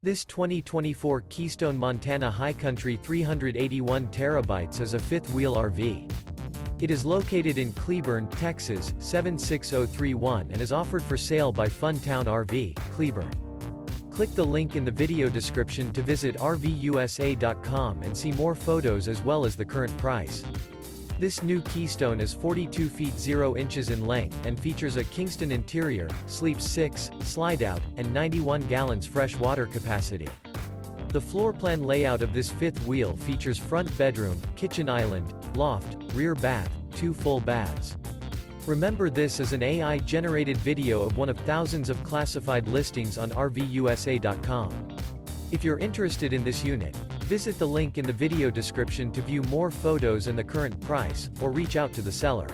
This 2024 Keystone Montana High Country 381 terabytes is a fifth-wheel RV. It is located in Cleburne, Texas, 76031 and is offered for sale by Funtown RV, Cleburne. Click the link in the video description to visit RVUSA.com and see more photos as well as the current price. This new Keystone is 42 feet 0 inches in length and features a Kingston interior, sleeps 6, slide-out, and 91 gallons fresh water capacity. The floor plan layout of this fifth wheel features front bedroom, kitchen island, loft, rear bath, 2 full baths. Remember, this is an AI-generated video of one of thousands of classified listings on RVUSA.com. If you're interested in this unit, visit the link in the video description to view more photos and the current price, or reach out to the seller.